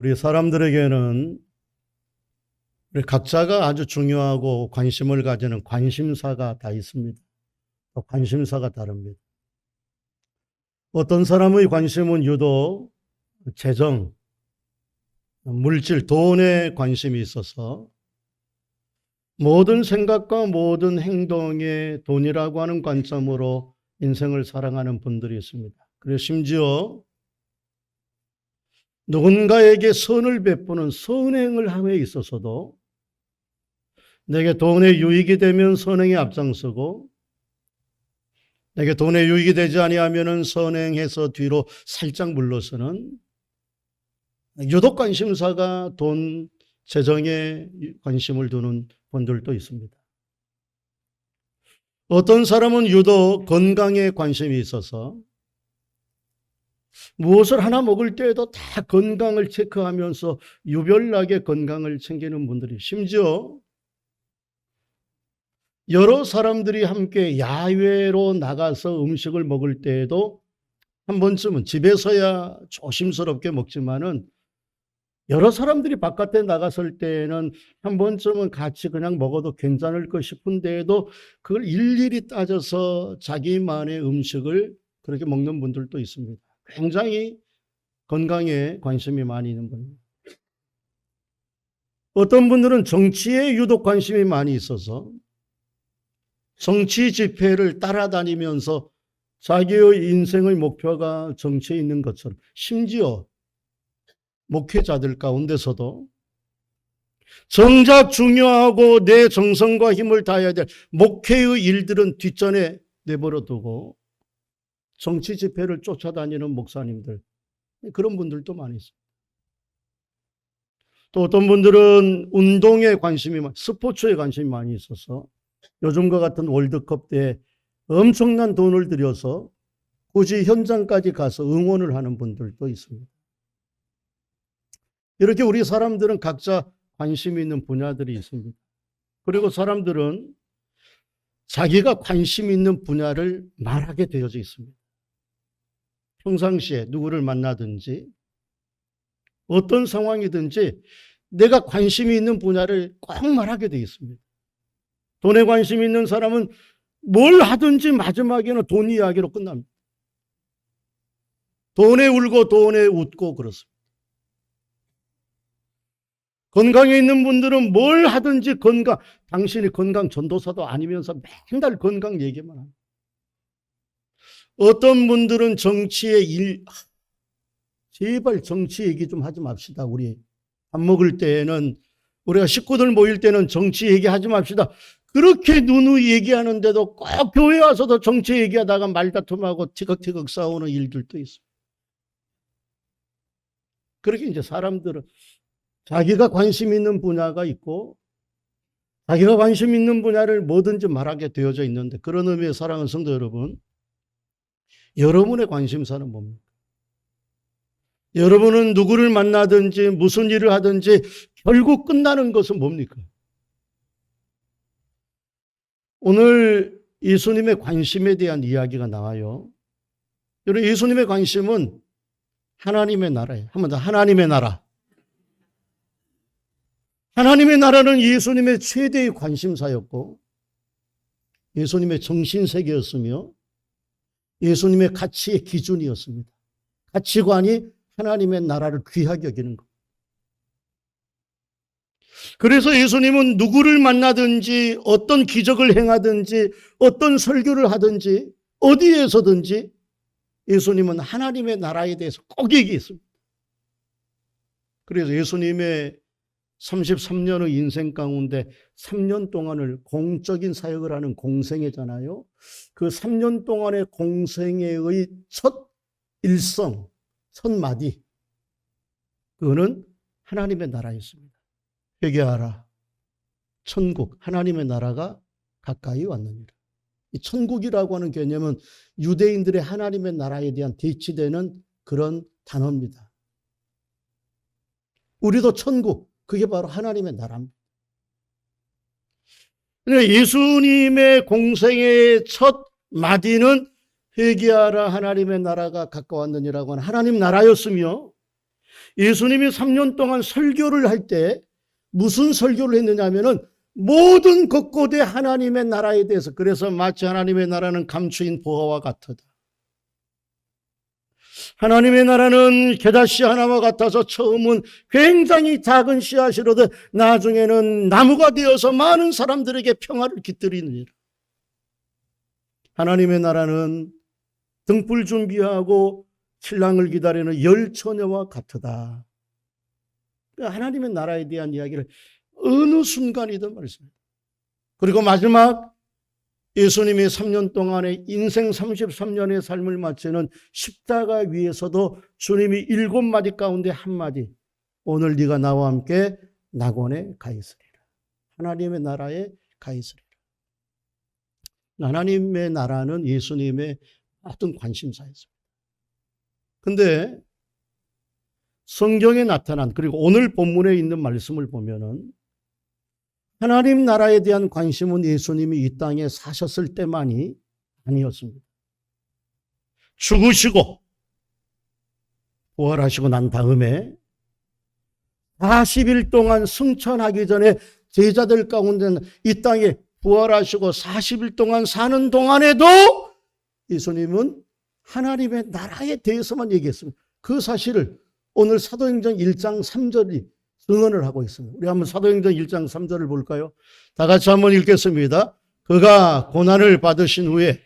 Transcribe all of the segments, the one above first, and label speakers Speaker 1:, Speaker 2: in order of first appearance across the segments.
Speaker 1: 우리 사람들에게는 우리 각자가 아주 중요하고 관심을 가지는 관심사가 다 있습니다. 또 관심사가 다릅니다. 어떤 사람의 관심은 유독 재정, 물질, 돈에 관심이 있어서 모든 생각과 모든 행동에 돈이라고 하는 관점으로 인생을 살아가는 분들이 있습니다. 그리고 심지어 누군가에게 선을 베푸는 선행을 함에 있어서도 내게 돈의 유익이 되면 선행에 앞장서고 내게 돈의 유익이 되지 아니하면은 선행해서 뒤로 살짝 물러서는 유독 관심사가 돈, 재정에 관심을 두는 분들도 있습니다. 어떤 사람은 유독 건강에 관심이 있어서 무엇을 하나 먹을 때에도 다 건강을 체크하면서 유별나게 건강을 챙기는 분들이, 심지어 여러 사람들이 함께 야외로 나가서 음식을 먹을 때에도 한 번쯤은 집에서야 조심스럽게 먹지만은 여러 사람들이 바깥에 나갔을 때에는 한 번쯤은 같이 그냥 먹어도 괜찮을 것 싶은데도 그걸 일일이 따져서 자기만의 음식을 그렇게 먹는 분들도 있습니다. 굉장히 건강에 관심이 많이 있는 분입니다. 어떤 분들은 정치에 유독 관심이 많이 있어서 정치 집회를 따라다니면서 자기의 인생의 목표가 정치에 있는 것처럼, 심지어 목회자들 가운데서도 정작 중요하고 내 정성과 힘을 다해야 될 목회의 일들은 뒷전에 내버려 두고 정치 집회를 쫓아다니는 목사님들, 그런 분들도 많이 있습니다. 또 어떤 분들은 운동에 관심이 많이, 스포츠에 관심이 많이 있어서 요즘과 같은 월드컵 때 엄청난 돈을 들여서 굳이 현장까지 가서 응원을 하는 분들도 있습니다. 이렇게 우리 사람들은 각자 관심이 있는 분야들이 있습니다. 그리고 사람들은 자기가 관심 있는 분야를 말하게 되어져 있습니다. 평상시에 누구를 만나든지 어떤 상황이든지 내가 관심이 있는 분야를 꼭 말하게 되어 있습니다. 돈에 관심이 있는 사람은 뭘 하든지 마지막에는 돈 이야기로 끝납니다. 돈에 울고 돈에 웃고 그렇습니다. 건강에 있는 분들은 뭘 하든지 건강, 당신이 건강 전도사도 아니면서 맨날 건강 얘기만 합니다. 어떤 분들은 정치의 제발 정치 얘기 좀 하지 맙시다. 우리 밥 먹을 때에는, 우리가 식구들 모일 때는 정치 얘기하지 맙시다. 그렇게 누누이 얘기하는데도 꼭 교회 와서도 정치 얘기하다가 말다툼하고 티격태격 싸우는 일들도 있습니다. 그렇게 이제 사람들은 자기가 관심 있는 분야가 있고 자기가 관심 있는 분야를 뭐든지 말하게 되어져 있는데, 그런 의미의 사랑하는 성도 여러분, 여러분의 관심사는 뭡니까? 여러분은 누구를 만나든지 무슨 일을 하든지 결국 끝나는 것은 뭡니까? 오늘 예수님의 관심에 대한 이야기가 나와요. 여러분, 예수님의 관심은 하나님의 나라예요. 한 번 더, 하나님의 나라. 하나님의 나라는 예수님의 최대의 관심사였고 예수님의 정신세계였으며 예수님의 가치의 기준이었습니다. 가치관이 하나님의 나라를 귀하게 여기는 것. 그래서 예수님은 누구를 만나든지 어떤 기적을 행하든지 어떤 설교를 하든지 어디에서든지 예수님은 하나님의 나라에 대해서 꼭 얘기했습니다. 그래서 예수님의 33년의 인생 가운데 3년 동안을 공적인 사역을 하는 공생애잖아요. 그 3년 동안의 공생애의 첫 일성, 첫 마디, 그거는 하나님의 나라였습니다. 회개하라. 천국, 하나님의 나라가 가까이 왔느니라. 이 천국이라고 하는 개념은 유대인들의 하나님의 나라에 대한 대치되는 그런 단어입니다. 우리도 천국, 그게 바로 하나님의 나라입니다. 예수님의 공생애의 첫 마디는 회개하라, 하나님의 나라가 가까웠느니라고 하는 하나님 나라였으며, 예수님이 3년 동안 설교를 할 때 무슨 설교를 했느냐 하면은 모든 곳곳에 하나님의 나라에 대해서, 그래서 마치 하나님의 나라는 감추인 보화와 같으다. 하나님의 나라는 겨자씨 하나와 같아서 처음은 굉장히 작은 씨앗이로도 나중에는 나무가 되어서 많은 사람들에게 평화를 깃들이느니라. 하나님의 나라는 등불 준비하고 신랑을 기다리는 열 처녀와 같으다. 하나님의 나라에 대한 이야기를 어느 순간이든 말씀합니다. 그리고 마지막 예수님이 3년 동안의 인생 33년의 삶을 마치는 십자가 위에서도 주님이 7마디 가운데 한마디, 오늘 네가 나와 함께 낙원에 가 있으리라. 하나님의 나라에 가 있으리라. 하나님의 나라는 예수님의 모든 관심사였습니다. 근데 성경에 나타난, 그리고 오늘 본문에 있는 말씀을 보면은 하나님 나라에 대한 관심은 예수님이 이 땅에 사셨을 때만이 아니었습니다. 죽으시고 부활하시고 난 다음에 40일 동안 승천하기 전에 제자들 가운데는 이 땅에 부활하시고 40일 동안 사는 동안에도 예수님은 하나님의 나라에 대해서만 얘기했습니다. 그 사실을 오늘 사도행전 1장 3절이 증언을 하고 있습니다. 우리 한번 사도행전 1장 3절을 볼까요? 다 같이 한번 읽겠습니다. 그가 고난을 받으신 후에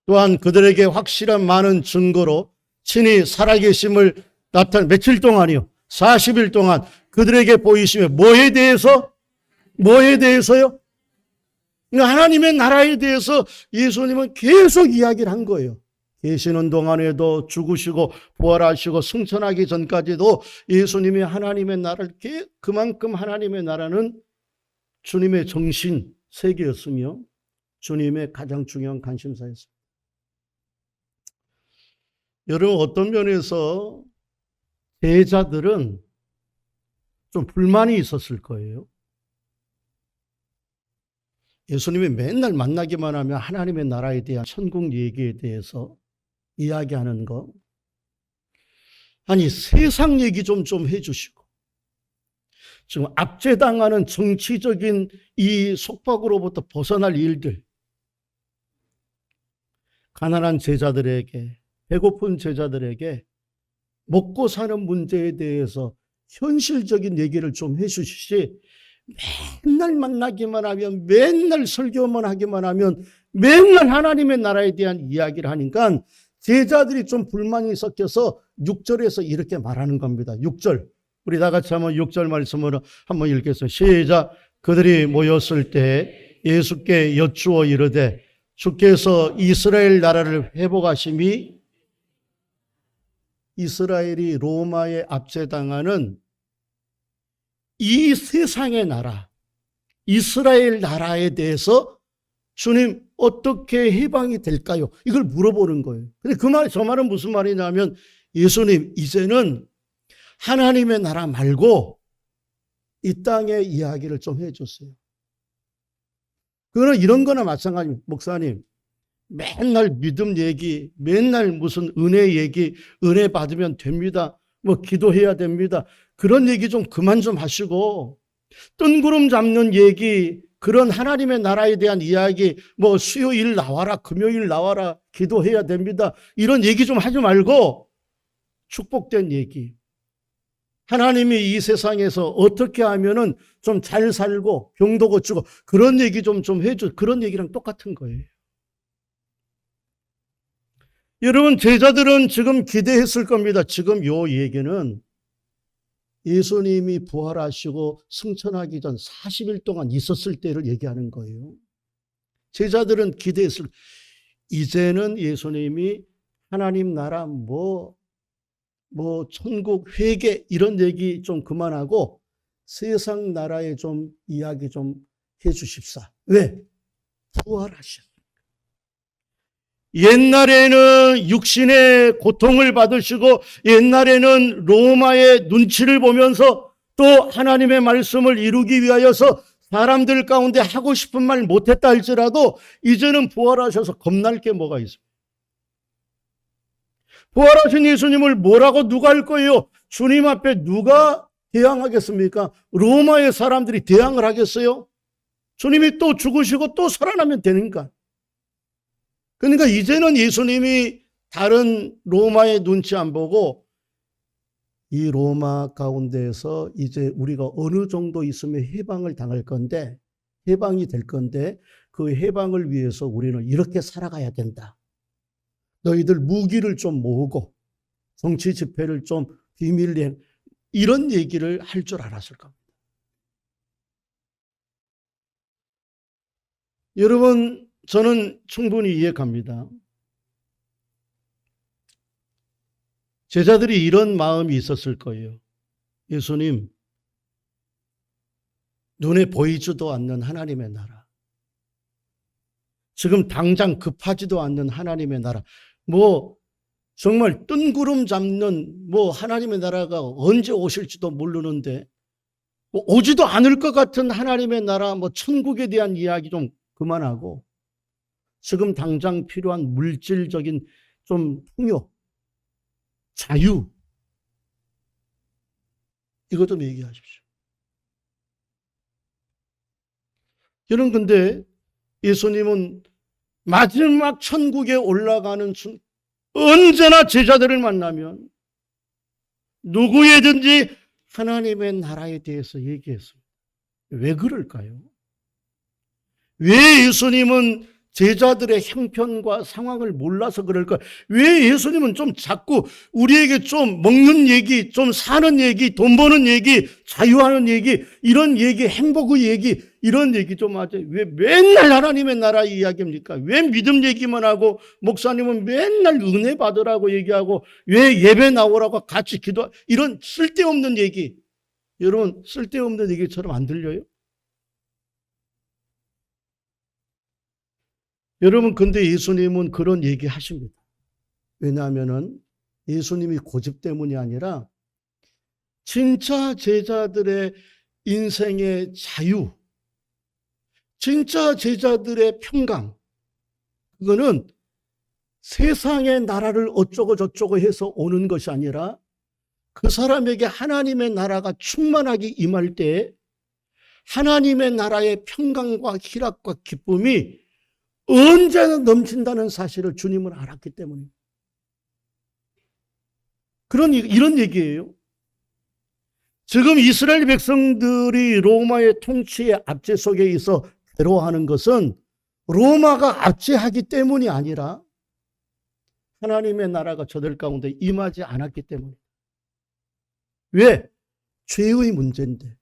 Speaker 1: 또한 그들에게 확실한 많은 증거로 친히 살아계심을 나타낸, 며칠 동안이요? 40일 동안 그들에게 보이시며 뭐에 대해서요? 하나님의 나라에 대해서 예수님은 계속 이야기를 한 거예요. 계시는 동안에도, 죽으시고 부활하시고 승천하기 전까지도 예수님이 하나님의 나라를, 그만큼 하나님의 나라는 주님의 정신 세계였으며 주님의 가장 중요한 관심사였습니다. 여러분, 어떤 면에서 제자들은 좀 불만이 있었을 거예요. 예수님이 맨날 만나기만 하면 하나님의 나라에 대한 천국 얘기에 대해서 이야기하는 거, 아니 세상 얘기 좀 해주시고, 지금 압제당하는 정치적인 이 속박으로부터 벗어날 일들, 가난한 제자들에게, 배고픈 제자들에게 먹고 사는 문제에 대해서 현실적인 얘기를 좀 해주시지, 맨날 만나기만 하면, 맨날 설교만 하기만 하면, 맨날 하나님의 나라에 대한 이야기를 하니까 제자들이 좀 불만이 섞여서 6절에서 이렇게 말하는 겁니다. 6절. 우리 다 같이 한번 6절 말씀으로 한번 읽겠습니다. 시작. 그들이 모였을 때 예수께 여쭈어 이르되 주께서 이스라엘 나라를 회복하심이, 이스라엘이 로마에 압제당하는 이 세상의 나라, 이스라엘 나라에 대해서 주님 어떻게 해방이 될까요? 이걸 물어보는 거예요. 근데 저 말은 무슨 말이냐면, 예수님 이제는 하나님의 나라 말고 이 땅의 이야기를 좀 해줬어요. 그거는 이런 거나 마찬가지입니다. 목사님 맨날 믿음 얘기, 맨날 무슨 은혜 얘기, 은혜 받으면 됩니다, 뭐 기도해야 됩니다, 그런 얘기 좀 그만 좀 하시고, 뜬구름 잡는 얘기, 그런 하나님의 나라에 대한 이야기, 뭐 수요일 나와라, 금요일 나와라, 기도해야 됩니다, 이런 얘기 좀 하지 말고 축복된 얘기, 하나님이 이 세상에서 어떻게 하면은 좀 잘 살고 병도 고치고 그런 얘기 좀 해줘. 그런 얘기랑 똑같은 거예요. 여러분, 제자들은 지금 기대했을 겁니다. 지금 요 얘기는 예수님이 부활하시고 승천하기 전 40일 동안 있었을 때를 얘기하는 거예요. 제자들은 기대했을, 이제는 예수님이 하나님 나라 뭐 천국 회개 이런 얘기 좀 그만하고 세상 나라에 좀 이야기 좀 해주십사. 왜? 부활하셨어요. 옛날에는 육신의 고통을 받으시고, 옛날에는 로마의 눈치를 보면서 또 하나님의 말씀을 이루기 위하여서 사람들 가운데 하고 싶은 말 못했다 할지라도 이제는 부활하셔서 겁날 게 뭐가 있어요? 부활하신 예수님을 뭐라고 누가 할 거예요? 주님 앞에 누가 대항하겠습니까? 로마의 사람들이 대항을 하겠어요? 주님이 또 죽으시고 또 살아나면 되는가? 그러니까 이제는 예수님이 다른 로마의 눈치 안 보고 이 로마 가운데에서 이제 우리가 어느 정도 있으면 해방을 당할 건데, 해방이 될 건데, 그 해방을 위해서 우리는 이렇게 살아가야 된다. 너희들 무기를 좀 모으고 정치 집회를 좀 비밀리에, 이런 얘기를 할 줄 알았을 겁니다. 여러분, 저는 충분히 이해갑니다. 제자들이 이런 마음이 있었을 거예요. 예수님, 눈에 보이지도 않는 하나님의 나라, 지금 당장 급하지도 않는 하나님의 나라, 뭐 정말 뜬구름 잡는 하나님의 나라가 언제 오실지도 모르는데, 오지도 않을 것 같은 하나님의 나라, 천국에 대한 이야기 좀 그만하고 지금 당장 필요한 물질적인 좀 풍요, 자유, 이것 좀 얘기하십시오. 여러분, 근데 예수님은 마지막 천국에 올라가는 언제나 제자들을 만나면 누구에든지 하나님의 나라에 대해서 얘기했습니다. 왜 그럴까요? 왜 예수님은 제자들의 형편과 상황을 몰라서 그럴까? 왜 예수님은 좀 자꾸 우리에게 좀 먹는 얘기, 좀 사는 얘기, 돈 버는 얘기, 자유하는 얘기, 이런 얘기, 행복의 얘기, 이런 얘기 좀 하죠. 왜 맨날 하나님의 나라 이야기입니까? 왜 믿음 얘기만 하고, 목사님은 맨날 은혜 받으라고 얘기하고, 왜 예배 나오라고 같이 기도, 이런 쓸데없는 얘기. 여러분, 쓸데없는 얘기처럼 안 들려요? 여러분, 근데 예수님은 그런 얘기 하십니다. 왜냐하면 예수님이 고집 때문이 아니라 진짜 제자들의 인생의 자유, 진짜 제자들의 평강, 그거는 세상의 나라를 어쩌고 저쩌고 해서 오는 것이 아니라 그 사람에게 하나님의 나라가 충만하게 임할 때 하나님의 나라의 평강과 희락과 기쁨이 언제나 넘친다는 사실을 주님은 알았기 때문입니다. 이런 얘기예요. 지금 이스라엘 백성들이 로마의 통치의 압제 속에 있어 괴로워하는 것은 로마가 압제하기 때문이 아니라 하나님의 나라가 저들 가운데 임하지 않았기 때문입니다. 왜? 죄의 문제인데.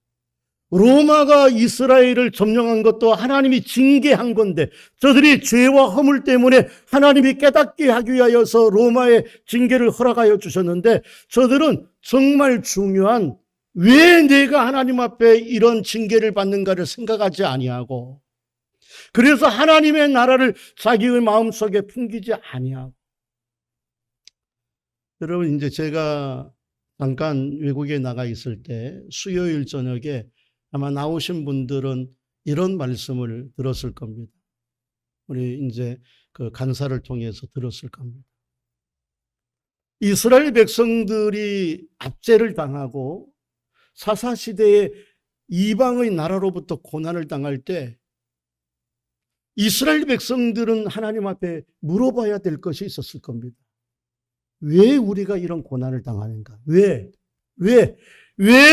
Speaker 1: 로마가 이스라엘을 점령한 것도 하나님이 징계한 건데, 저들이 죄와 허물 때문에 하나님이 깨닫게 하기 위하여서 로마의 징계를 허락하여 주셨는데, 저들은 정말 중요한 왜 내가 하나님 앞에 이런 징계를 받는가를 생각하지 아니하고, 그래서 하나님의 나라를 자기의 마음속에 풍기지 아니하고. 여러분, 이제 제가 잠깐 외국에 나가 있을 때 수요일 저녁에 아마 나오신 분들은 이런 말씀을 들었을 겁니다. 우리 이제 그 간사를 통해서 들었을 겁니다. 이스라엘 백성들이 압제를 당하고 사사시대에 이방의 나라로부터 고난을 당할 때 이스라엘 백성들은 하나님 앞에 물어봐야 될 것이 있었을 겁니다. 왜 우리가 이런 고난을 당하는가? 왜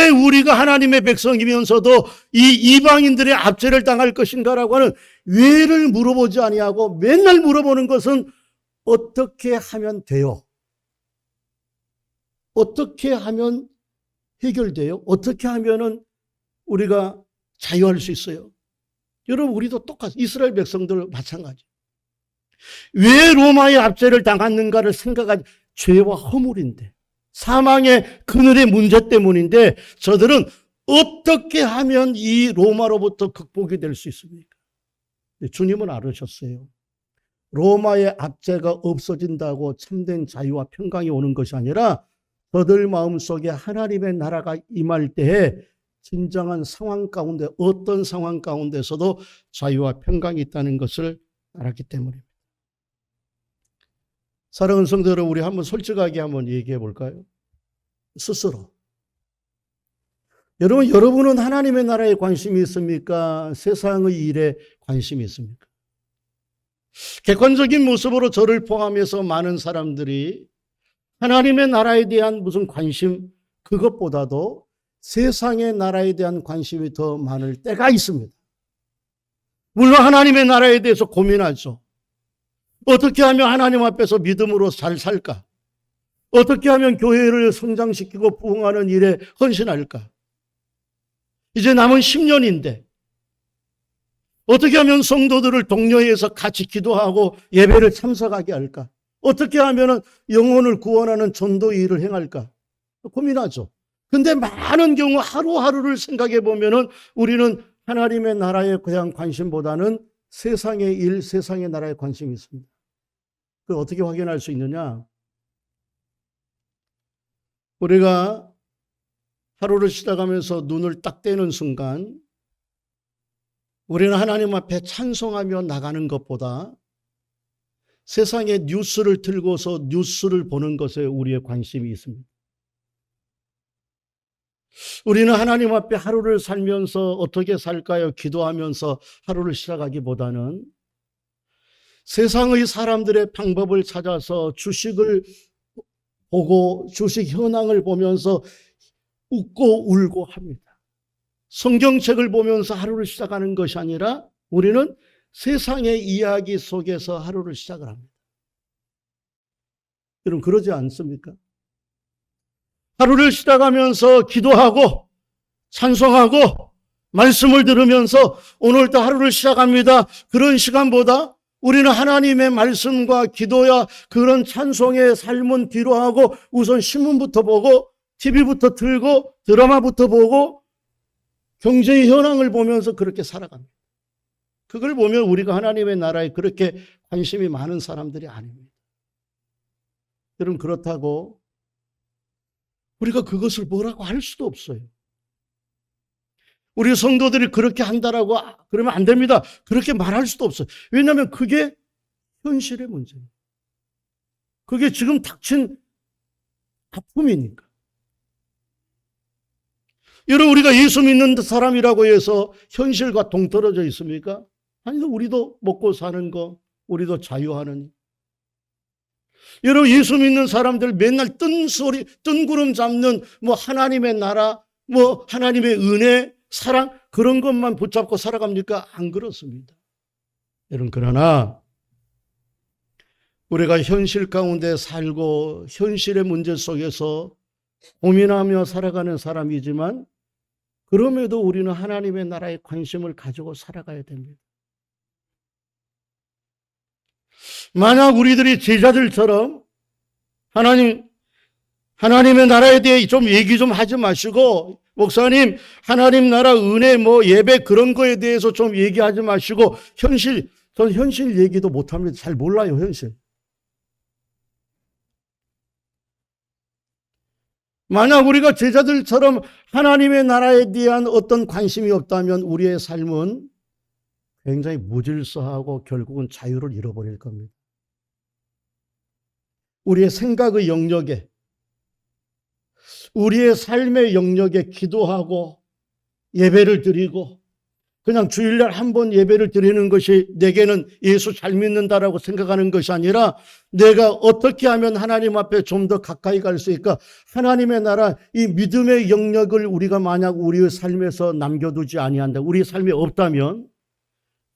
Speaker 1: 우리가 하나님의 백성이면서도 이 이방인들의 압제를 당할 것인가라고 하는 왜를 물어보지 아니하고 맨날 물어보는 것은 어떻게 하면 돼요? 어떻게 하면 해결돼요? 어떻게 하면은 우리가 자유할 수 있어요? 여러분, 우리도 똑같아요. 이스라엘 백성들 마찬가지. 왜 로마의 압제를 당했는가를 생각하지. 죄와 허물인데, 사망의 그늘의 문제 때문인데, 저들은 어떻게 하면 이 로마로부터 극복이 될 수 있습니까? 주님은 알으셨어요. 로마의 압제가 없어진다고 참된 자유와 평강이 오는 것이 아니라 저들 마음속에 하나님의 나라가 임할 때에 진정한 상황 가운데, 어떤 상황 가운데서도 자유와 평강이 있다는 것을 알았기 때문입니다. 사랑하는 성도 여러분, 우리 한번 솔직하게 한번 얘기해 볼까요? 스스로. 여러분은 하나님의 나라에 관심이 있습니까? 세상의 일에 관심이 있습니까? 객관적인 모습으로 저를 포함해서 많은 사람들이 하나님의 나라에 대한 무슨 관심, 그것보다도 세상의 나라에 대한 관심이 더 많을 때가 있습니다. 물론 하나님의 나라에 대해서 고민하죠. 어떻게 하면 하나님 앞에서 믿음으로 잘 살까? 어떻게 하면 교회를 성장시키고 부흥하는 일에 헌신할까? 이제 남은 10년인데 어떻게 하면 성도들을 독려해서 같이 기도하고 예배를 참석하게 할까? 어떻게 하면 영혼을 구원하는 전도 일을 행할까? 고민하죠. 근데 많은 경우 하루하루를 생각해 보면은 우리는 하나님의 나라에 대한 관심보다는 세상의 일, 세상의 나라에 관심이 있습니다. 그걸 어떻게 확인할 수 있느냐? 우리가 하루를 시작하면서 눈을 딱 떼는 순간 우리는 하나님 앞에 찬송하며 나가는 것보다 세상의 뉴스를 틀고서 뉴스를 보는 것에 우리의 관심이 있습니다. 우리는 하나님 앞에 하루를 살면서 어떻게 살까요? 기도하면서 하루를 시작하기보다는 세상의 사람들의 방법을 찾아서 주식을 보고 주식 현황을 보면서 웃고 울고 합니다. 성경책을 보면서 하루를 시작하는 것이 아니라 우리는 세상의 이야기 속에서 하루를 시작을 합니다. 여러분 그러지 않습니까? 하루를 시작하면서 기도하고 찬송하고 말씀을 들으면서 오늘도 하루를 시작합니다. 그런 시간보다 우리는 하나님의 말씀과 기도야 그런 찬송의 삶은 뒤로 하고 우선 신문부터 보고 TV부터 틀고 드라마부터 보고 경제의 현황을 보면서 그렇게 살아갑니다. 그걸 보면 우리가 하나님의 나라에 그렇게 관심이 많은 사람들이 아닙니다. 여러분 그렇다고 우리가 그것을 뭐라고 할 수도 없어요. 우리 성도들이 그렇게 한다라고 그러면 안 됩니다. 그렇게 말할 수도 없어요. 왜냐하면 그게 현실의 문제예요. 그게 지금 닥친 아픔이니까. 여러분 우리가 예수 믿는 사람이라고 해서 현실과 동떨어져 있습니까? 아니 우리도 먹고 사는 거, 우리도 자유하는. 여러분 예수 믿는 사람들 맨날 뜬구름 잡는 뭐 하나님의 나라, 뭐 하나님의 은혜, 사랑 그런 것만 붙잡고 살아갑니까? 안 그렇습니다. 여러분 그러나 우리가 현실 가운데 살고 현실의 문제 속에서 고민하며 살아가는 사람이지만 그럼에도 우리는 하나님의 나라에 관심을 가지고 살아가야 됩니다. 만약 우리들이 제자들처럼 하나님의 나라에 대해 좀 얘기 좀 하지 마시고 목사님 하나님 나라 은혜 뭐 예배 그런 거에 대해서 좀 얘기하지 마시고 전 현실 얘기도 못합니다. 잘 몰라요 현실. 만약 우리가 제자들처럼 하나님의 나라에 대한 어떤 관심이 없다면 우리의 삶은 굉장히 무질서하고 결국은 자유를 잃어버릴 겁니다. 우리의 생각의 영역에, 우리의 삶의 영역에 기도하고 예배를 드리고 그냥 주일날 한 번 예배를 드리는 것이 내게는 예수 잘 믿는다라고 생각하는 것이 아니라 내가 어떻게 하면 하나님 앞에 좀 더 가까이 갈 수 있을까? 하나님의 나라, 이 믿음의 영역을 우리가 만약 우리의 삶에서 남겨두지 아니한다. 우리 삶에 없다면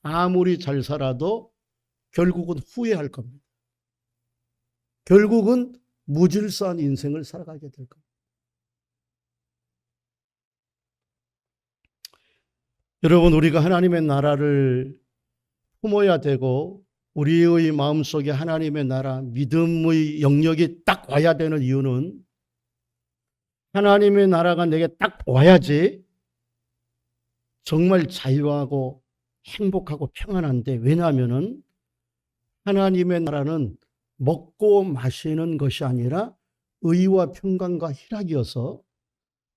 Speaker 1: 아무리 잘 살아도 결국은 후회할 겁니다. 결국은 무질서한 인생을 살아가게 될 겁니다. 여러분 우리가 하나님의 나라를 품어야 되고 우리의 마음속에 하나님의 나라, 믿음의 영역이 딱 와야 되는 이유는 하나님의 나라가 내게 딱 와야지 정말 자유하고 행복하고 평안한데 왜냐하면 하나님의 나라는 먹고 마시는 것이 아니라 의와 평강과 희락이어서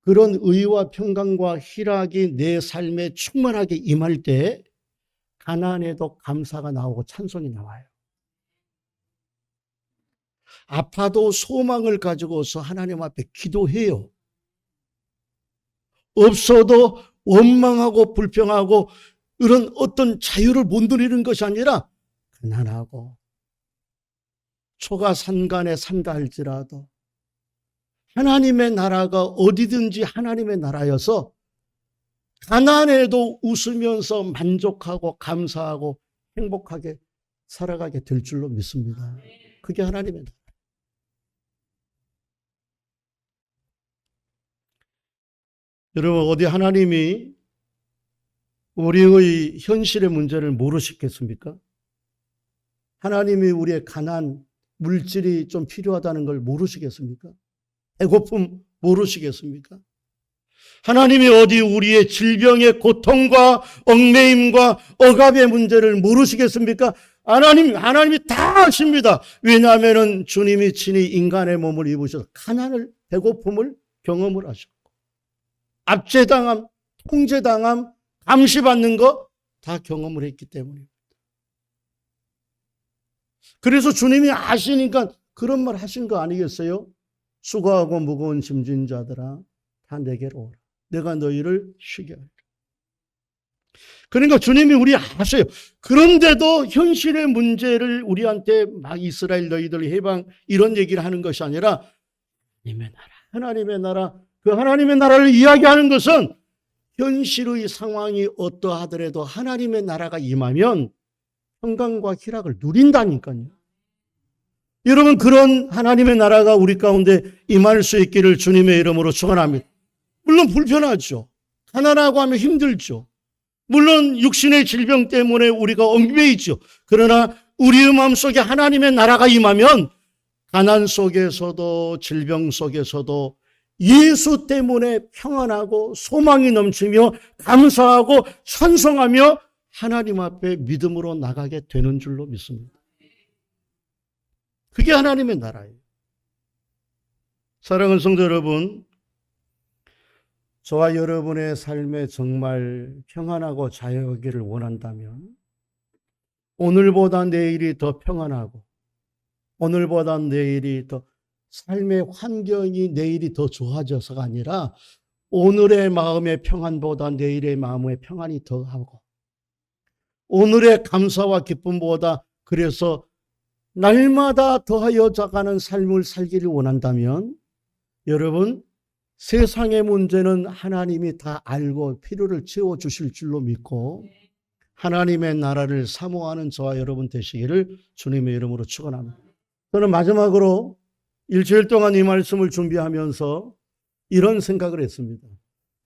Speaker 1: 그런 의와 평강과 희락이 내 삶에 충만하게 임할 때 가난에도 감사가 나오고 찬송이 나와요. 아파도 소망을 가지고서 하나님 앞에 기도해요. 없어도 원망하고 불평하고 이런 어떤 자유를 못 누리는 것이 아니라 가난하고 초가 산간에 산다 할지라도 하나님의 나라가 어디든지 하나님의 나라여서 가난해도 웃으면서 만족하고 감사하고 행복하게 살아가게 될 줄로 믿습니다. 그게 하나님의 나라. 여러분, 어디 하나님이 우리의 현실의 문제를 모르시겠습니까? 하나님이 우리의 가난, 물질이 좀 필요하다는 걸 모르시겠습니까? 배고픔 모르시겠습니까? 하나님이 어디 우리의 질병의 고통과 얽매임과 억압의 문제를 모르시겠습니까? 하나님이 다 아십니다. 왜냐하면 주님이 친히 인간의 몸을 입으셔서 가난을, 배고픔을 경험을 하셨고, 압제당함, 통제당함, 감시받는 거 다 경험을 했기 때문입니다. 그래서 주님이 아시니까 그런 말 하신 거 아니겠어요? 수고하고 무거운 짐진 자들아 다 내게로 오라. 내가 너희를 쉬게 하리라. 그러니까 주님이 우리 아세요. 그런데도 현실의 문제를 우리한테 막 이스라엘 너희들 해방 이런 얘기를 하는 것이 아니라 하나님의 나라, 하나님의 나라, 그 하나님의 나라를 이야기하는 것은 현실의 상황이 어떠하더라도 하나님의 나라가 임하면 평강과 희락을 누린다니까요. 여러분, 그런 하나님의 나라가 우리 가운데 임할 수 있기를 주님의 이름으로 축원합니다. 물론 불편하죠. 가난하고 하면 힘들죠. 물론 육신의 질병 때문에 우리가 얽매이죠. 그러나 우리의 마음속에 하나님의 나라가 임하면 가난 속에서도 질병 속에서도 예수 때문에 평안하고 소망이 넘치며 감사하고 찬송하며 하나님 앞에 믿음으로 나가게 되는 줄로 믿습니다. 그게 하나님의 나라예요. 사랑하는 성도 여러분, 저와 여러분의 삶에 정말 평안하고 자유하기를 원한다면 오늘보다 내일이 더 평안하고 오늘보다 내일이 더 삶의 환경이 내일이 더 좋아져서가 아니라 오늘의 마음의 평안보다 내일의 마음의 평안이 더하고 오늘의 감사와 기쁨보다 그래서 날마다 더하여 자가는 삶을 살기를 원한다면 여러분, 세상의 문제는 하나님이 다 알고 필요를 채워주실 줄로 믿고 하나님의 나라를 사모하는 저와 여러분 되시기를 주님의 이름으로 축원합니다. 저는 마지막으로 일주일 동안 이 말씀을 준비하면서 이런 생각을 했습니다.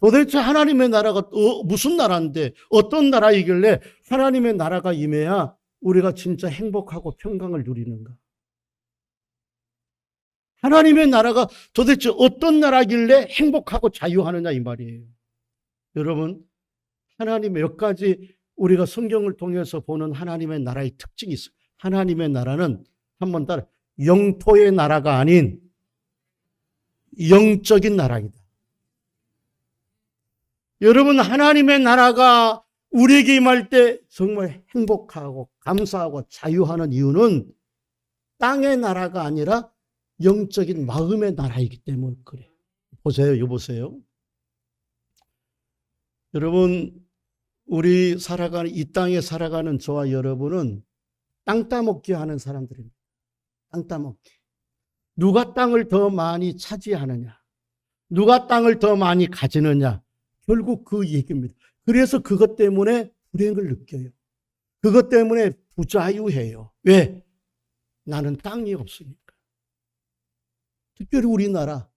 Speaker 1: 도대체 하나님의 나라가 무슨 나라인데 어떤 나라이길래 하나님의 나라가 임해야 우리가 진짜 행복하고 평강을 누리는가? 하나님의 나라가 도대체 어떤 나라길래 행복하고 자유하느냐 이 말이에요. 여러분, 하나님 몇 가지 우리가 성경을 통해서 보는 하나님의 나라의 특징이 있어요. 하나님의 나라는 한번 따라 영토의 나라가 아닌 영적인 나라이다. 여러분, 하나님의 나라가 우리에게 임할 때 정말 행복하고 감사하고 자유하는 이유는 땅의 나라가 아니라 영적인 마음의 나라이기 때문에 그래요. 보세요, 이거 보세요. 여러분, 우리 살아가는 이 땅에 살아가는 저와 여러분은 땅 따먹기 하는 사람들입니다. 땅 따먹기. 누가 땅을 더 많이 차지하느냐, 누가 땅을 더 많이 가지느냐, 결국 그 얘기입니다. 그래서 그것 때문에 불행을 느껴요. 그것 때문에 부자유해요. 왜? 나는 땅이 없으니까. 특별히 우리나라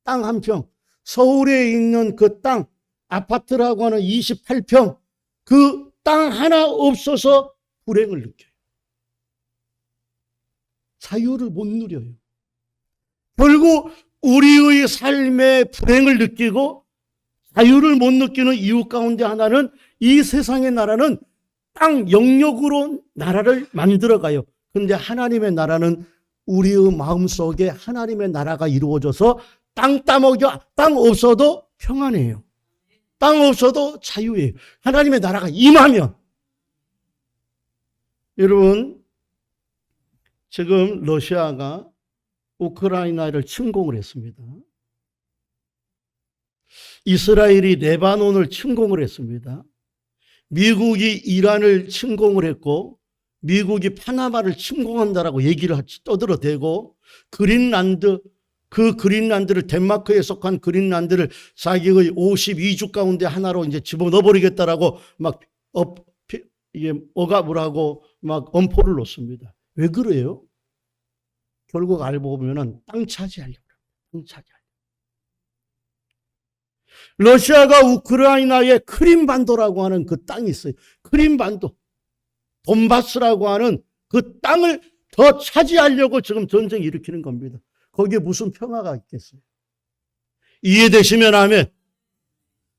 Speaker 1: 땅 한 평, 서울에 있는 그 땅, 아파트라고 하는 28평, 그 땅 하나 없어서 불행을 느껴요. 자유를 못 누려요. 결국 우리의 삶에 불행을 느끼고 자유를 못 느끼는 이유 가운데 하나는 이 세상의 나라는 땅 영역으로 나라를 만들어가요. 그런데 하나님의 나라는 우리의 마음속에 하나님의 나라가 이루어져서 땅 따먹여, 땅 없어도 평안해요. 땅 없어도 자유예요. 하나님의 나라가 임하면. 여러분, 지금 러시아가 우크라이나를 침공을 했습니다. 이스라엘이 레바논을 침공을 했습니다. 미국이 이란을 침공을 했고 미국이 파나마를 침공한다라고 얘기를 떠들어대고 그 그린란드를 데마크에 속한 그린란드를 자기의 52주 가운데 하나로 이제 집어넣어버리겠다라고 막 억압을 하고 막 엄포를 놓습니다. 왜 그래요? 결국 알고 보면은 땅 차지하려고 그래요. 땅 차지하려고. 러시아가 우크라이나의 크림반도라고 하는 그 땅이 있어요. 크림반도, 돈바스라고 하는 그 땅을 더 차지하려고 지금 전쟁 일으키는 겁니다. 거기에 무슨 평화가 있겠어요? 이해되시면 아멘.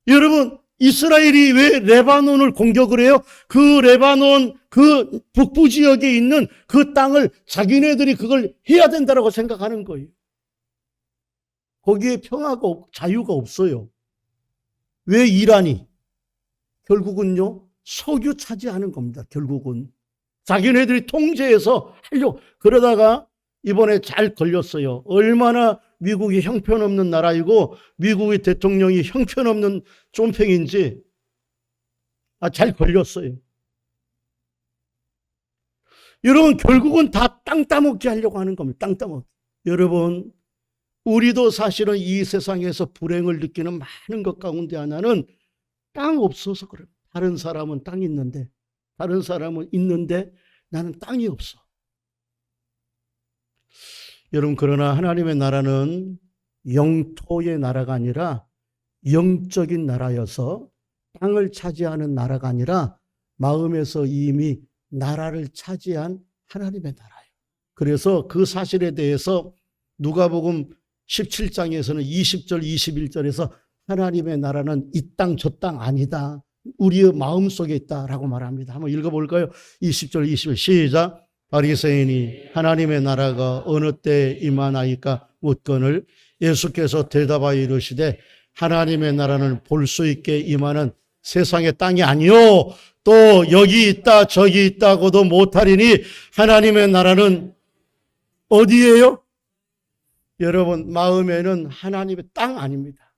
Speaker 1: 여러분, 이스라엘이 왜 레바논을 공격을 해요? 그 레바논 그 북부 지역에 있는 그 땅을 자기네들이 그걸 해야 된다고 생각하는 거예요. 거기에 평화가 자유가 없어요. 왜 이란이? 결국은요, 석유 차지하는 겁니다. 결국은 자기네들이 통제해서 하려고. 그러다가 이번에 잘 걸렸어요. 얼마나 미국이 형편없는 나라이고 미국의 대통령이 형편없는 쫌팽인지 잘 걸렸어요. 여러분, 결국은 다 땅 따먹게 하려고 하는 겁니다. 땅 따먹기. 여러분, 우리도 사실은 이 세상에서 불행을 느끼는 많은 것 가운데 하나는 땅 없어서 그래요. 다른 사람은 땅이 있는데, 다른 사람은 있는데 나는 땅이 없어. 여러분, 그러나 하나님의 나라는 영토의 나라가 아니라 영적인 나라여서 땅을 차지하는 나라가 아니라 마음에서 이미 나라를 차지한 하나님의 나라예요. 그래서 그 사실에 대해서 누가복음 17장에서는 20절, 21절에서 하나님의 나라는 이 땅 저 땅 아니다. 우리의 마음속에 있다라고 말합니다. 한번 읽어볼까요? 20절, 21절 시작. 바리새인이 하나님의 나라가 어느 때 임하나이까 묻거늘 예수께서 대답하여 이르시되 하나님의 나라는 볼 수 있게 임하는 세상의 땅이 아니요 또 여기 있다 저기 있다고도 못하리니 하나님의 나라는 어디예요? 여러분, 마음에는 하나님의 땅 아닙니다.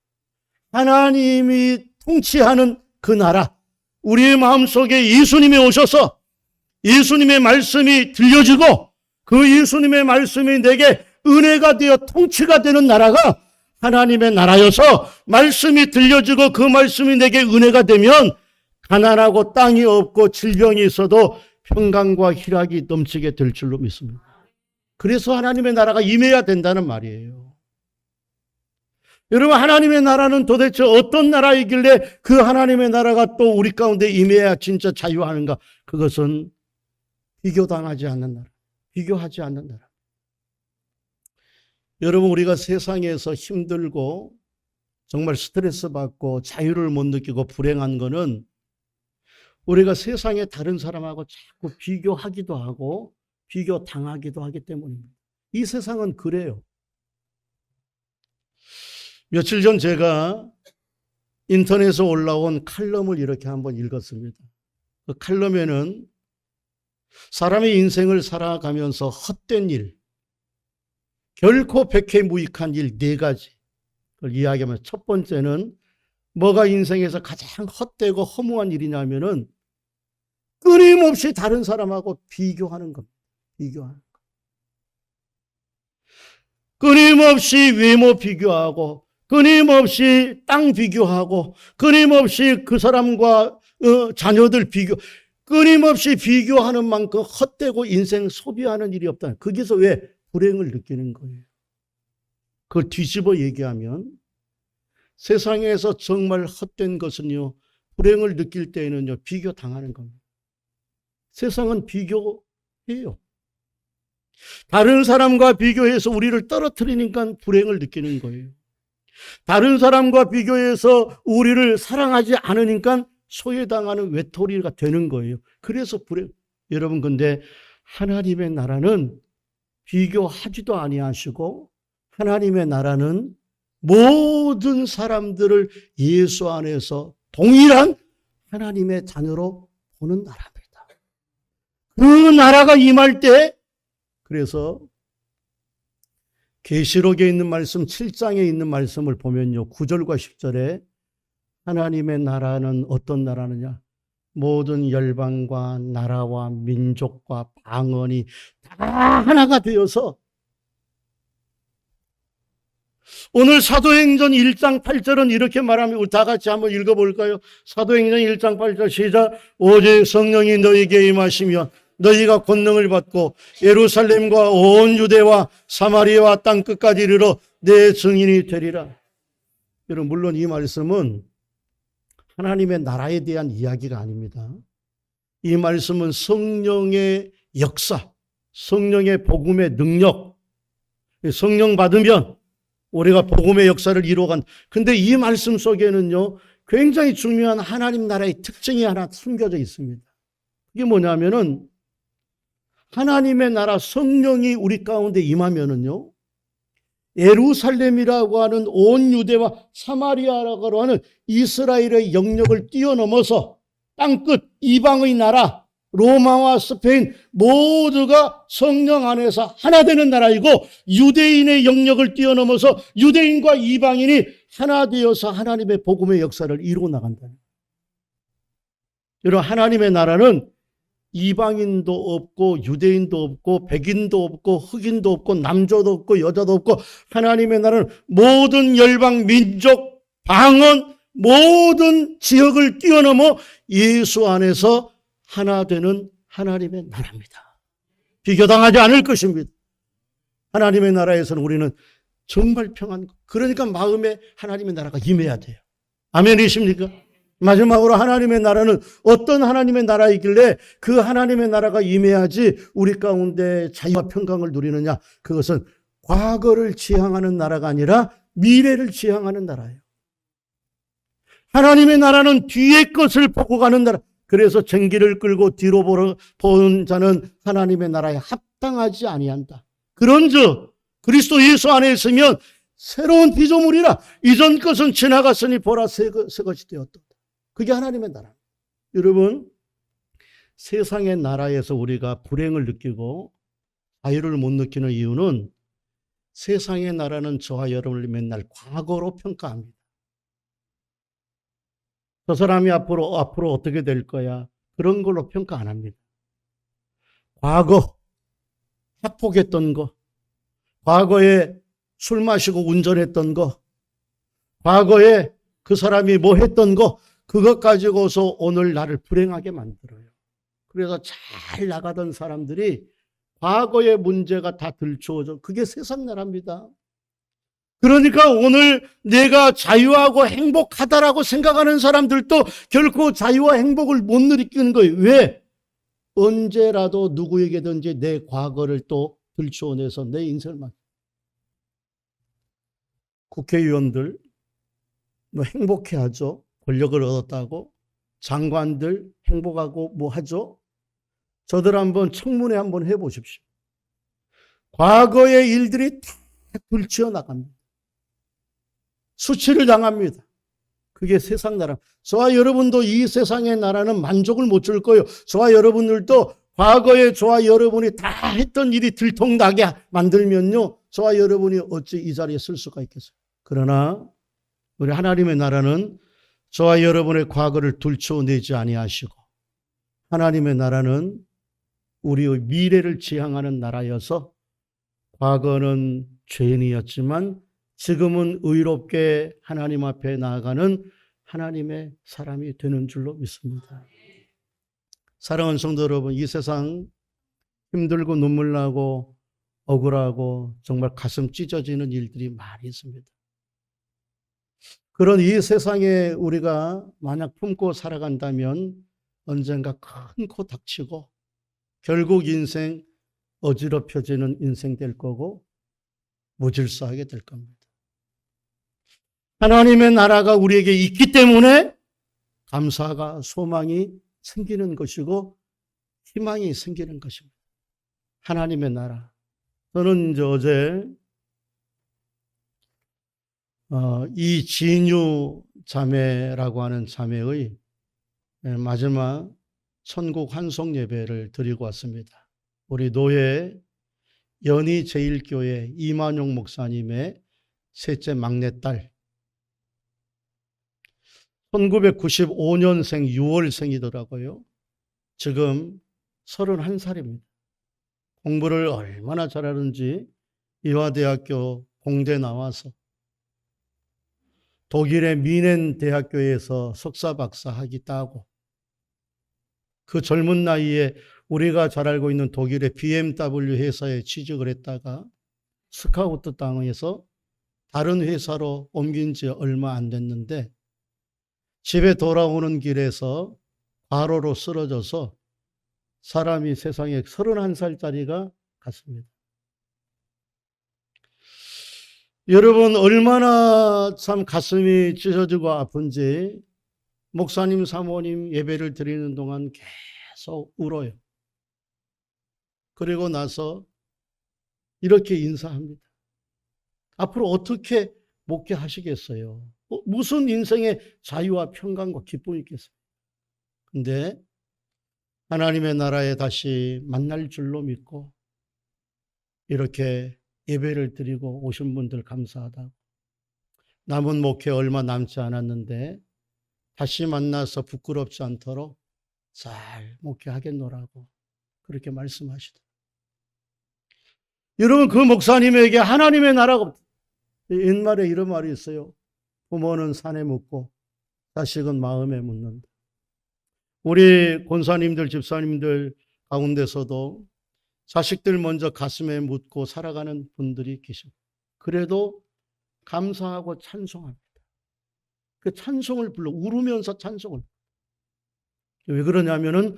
Speaker 1: 하나님이 통치하는 그 나라, 우리의 마음속에 예수님이 오셔서 예수님의 말씀이 들려지고 그 예수님의 말씀이 내게 은혜가 되어 통치가 되는 나라가 하나님의 나라여서 말씀이 들려지고 그 말씀이 내게 은혜가 되면 가난하고 땅이 없고 질병이 있어도 평강과 희락이 넘치게 될 줄로 믿습니다. 그래서 하나님의 나라가 임해야 된다는 말이에요. 여러분, 하나님의 나라는 도대체 어떤 나라이길래 그 하나님의 나라가 또 우리 가운데 임해야 진짜 자유하는가? 그것은 비교당하지 않는 나라, 비교하지 않는 나라. 여러분, 우리가 세상에서 힘들고 정말 스트레스 받고 자유를 못 느끼고 불행한 거는 우리가 세상의 다른 사람하고 자꾸 비교하기도 하고 비교당하기도 하기 때문입니다. 이 세상은 그래요. 며칠 전 제가 인터넷에 올라온 칼럼을 이렇게 한번 읽었습니다. 그 칼럼에는 사람의 인생을 살아가면서 헛된 일, 결코 백해무익한 일 4가지를 이야기하면서 첫 번째는 뭐가 인생에서 가장 헛되고 허무한 일이냐면은 끊임없이 다른 사람하고 비교하는 겁니다. 비교하는 것. 끊임없이 외모 비교하고 끊임없이 땅 비교하고 끊임없이 그 사람과 자녀들 비교, 끊임없이 비교하는 만큼 헛되고 인생 소비하는 일이 없다. 거기서 왜 불행을 느끼는 거예요? 그걸 뒤집어 얘기하면 세상에서 정말 헛된 것은요, 불행을 느낄 때에는요, 비교 당하는 겁니다. 세상은 비교해요. 다른 사람과 비교해서 우리를 떨어뜨리니까 불행을 느끼는 거예요. 다른 사람과 비교해서 우리를 사랑하지 않으니까 소외당하는 외톨이가 되는 거예요. 그래서 불행. 여러분, 근데 하나님의 나라는 비교하지도 아니하시고 하나님의 나라는 모든 사람들을 예수 안에서 동일한 하나님의 자녀로 보는 나라입니다. 그 나라가 임할 때, 그래서 계시록에 있는 말씀 7장에 있는 말씀을 보면요. 9절과 10절에 하나님의 나라는 어떤 나라느냐? 모든 열방과 나라와 민족과 방언이 다 하나가 되어서 오늘 사도행전 1장 8절은 이렇게 말합니다. 우리 다 같이 한번 읽어볼까요? 사도행전 1장 8절 시작. 오직 성령이 너희에게 임하시면 너희가 권능을 받고 예루살렘과 온 유대와 사마리아와 땅 끝까지 이르러 내 증인이 되리라. 여러분, 물론 이 말씀은 하나님의 나라에 대한 이야기가 아닙니다. 이 말씀은 성령의 역사, 성령의 복음의 능력, 성령 받으면 우리가 복음의 역사를 이루어간. 근데 이 말씀 속에는요, 굉장히 중요한 하나님 나라의 특징이 하나 숨겨져 있습니다. 그게 뭐냐면은 하나님의 나라 성령이 우리 가운데 임하면은요, 예루살렘이라고 하는 온 유대와 사마리아라고 하는 이스라엘의 영역을 뛰어넘어서 땅끝 이방의 나라 로마와 스페인 모두가 성령 안에서 하나 되는 나라이고, 유대인의 영역을 뛰어넘어서 유대인과 이방인이 하나 되어서 하나님의 복음의 역사를 이루어 나간다. 여러분, 하나님의 나라는 이방인도 없고 유대인도 없고 백인도 없고 흑인도 없고 남자도 없고 여자도 없고, 하나님의 나라는 모든 열방, 민족, 방언, 모든 지역을 뛰어넘어 예수 안에서 하나 되는 하나님의 나라입니다. 비교당하지 않을 것입니다. 하나님의 나라에서는 우리는 정말 평안, 그러니까 마음에 하나님의 나라가 임해야 돼요. 아멘이십니까? 마지막으로 하나님의 나라는 어떤 하나님의 나라이길래 그 하나님의 나라가 임해야지 우리 가운데 자유와 평강을 누리느냐? 그것은 과거를 지향하는 나라가 아니라 미래를 지향하는 나라예요. 하나님의 나라는 뒤의 것을 보고 가는 나라. 그래서 전기를 끌고 뒤로 보는 자는 하나님의 나라에 합당하지 아니한다. 그런즉 그리스도 예수 안에 있으면 새로운 피조물이라. 이전 것은 지나갔으니 보라 새 것이 되었다. 그게 하나님의 나라. 여러분, 세상의 나라에서 우리가 불행을 느끼고 자유를 못 느끼는 이유는 세상의 나라는 저와 여러분을 맨날 과거로 평가합니다. 저 사람이 앞으로 어떻게 될 거야, 그런 걸로 평가 안 합니다. 과거 학폭했던 거, 과거에 술 마시고 운전했던 거, 과거에 그 사람이 뭐 했던 거, 그것 가지고서 오늘 나를 불행하게 만들어요. 그래서 잘 나가던 사람들이 과거의 문제가 다 들추어져. 그게 세상 나라입니다. 그러니까 오늘 내가 자유하고 행복하다라고 생각하는 사람들도 결코 자유와 행복을 못 느끼는 거예요. 왜? 언제라도 누구에게든지 내 과거를 또 들추어내서 내 인생을 막. 국회의원들 뭐 행복해하죠. 권력을 얻었다고. 장관들 행복하고 뭐 하죠. 저들 한번 청문회 한번 해보십시오. 과거의 일들이 다 들추어 나갑니다. 수치를 당합니다. 그게 세상 나라. 저와 여러분도 이 세상의 나라는 만족을 못 줄 거예요. 저와 여러분들도 과거에 저와 여러분이 다 했던 일이 들통나게 만들면요, 저와 여러분이 어찌 이 자리에 쓸 수가 있겠어요. 그러나 우리 하나님의 나라는 저와 여러분의 과거를 들춰내지 아니하시고, 하나님의 나라는 우리의 미래를 지향하는 나라여서 과거는 죄인이었지만 지금은 의롭게 하나님 앞에 나아가는 하나님의 사람이 되는 줄로 믿습니다. 사랑하는 성도 여러분, 이 세상 힘들고 눈물 나고 억울하고 정말 가슴 찢어지는 일들이 많이 있습니다. 그런 이 세상에 우리가 만약 품고 살아간다면 언젠가 큰 코 닥치고 결국 인생 어지럽혀지는 인생 될 거고 무질서하게 될 겁니다. 하나님의 나라가 우리에게 있기 때문에 감사가, 소망이 생기는 것이고 희망이 생기는 것입니다. 하나님의 나라. 저는 어제 이진유 자매라고 하는 자매의 마지막 천국 환송 예배를 드리고 왔습니다. 우리 노예 연희제일교회 이만용 목사님의 셋째 막내딸, 1995년생 6월생이더라고요. 지금 31살입니다. 공부를 얼마나 잘하는지 이화대학교 공대 나와서 독일의 미넨 대학교에서 석사 박사 학위 따고, 그 젊은 나이에 우리가 잘 알고 있는 독일의 BMW 회사에 취직을 했다가 스카우트 당해서 다른 회사로 옮긴 지 얼마 안 됐는데 집에 돌아오는 길에서 과로로 쓰러져서 사람이 세상에 31살짜리가 갔습니다. 여러분, 얼마나 참 가슴이 찢어지고 아픈지 목사님, 사모님 예배를 드리는 동안 계속 울어요. 그리고 나서 이렇게 인사합니다. 앞으로 어떻게 목회하시겠어요? 무슨 인생의 자유와 평강과 기쁨이 있겠어요? 근데 하나님의 나라에 다시 만날 줄로 믿고 이렇게 예배를 드리고 오신 분들 감사하다고, 남은 목회 얼마 남지 않았는데 다시 만나서 부끄럽지 않도록 잘 목회하겠노라고 그렇게 말씀하시더라고요. 여러분, 그 목사님에게 하나님의 나라가, 옛말에 이런 말이 있어요. 부모는 산에 묻고 자식은 마음에 묻는다. 우리 권사님들, 집사님들 가운데서도 자식들 먼저 가슴에 묻고 살아가는 분들이 계십니다. 그래도 감사하고 찬송합니다. 그 찬송을 불러, 울으면서 찬송을. 왜 그러냐면은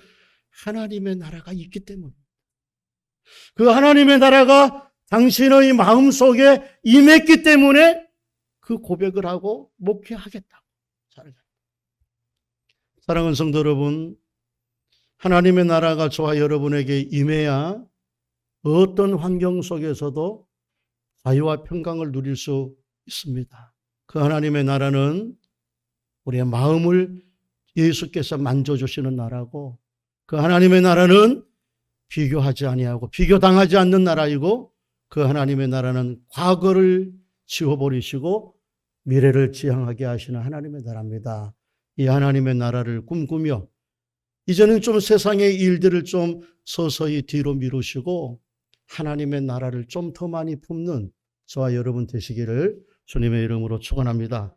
Speaker 1: 하나님의 나라가 있기 때문입니다. 그 하나님의 나라가 당신의 마음속에 임했기 때문에 그 고백을 하고 목회하겠다고. 사랑하는 성도 여러분, 하나님의 나라가 저와 여러분에게 임해야 어떤 환경 속에서도 자유와 평강을 누릴 수 있습니다. 그 하나님의 나라는 우리의 마음을 예수께서 만져주시는 나라고, 그 하나님의 나라는 비교하지 아니하고 비교당하지 않는 나라이고, 그 하나님의 나라는 과거를 지워버리시고 미래를 지향하게 하시는 하나님의 나라입니다. 이 하나님의 나라를 꿈꾸며 이제는 좀 세상의 일들을 좀 서서히 뒤로 미루시고 하나님의 나라를 좀 더 많이 품는 저와 여러분 되시기를 주님의 이름으로 축원합니다.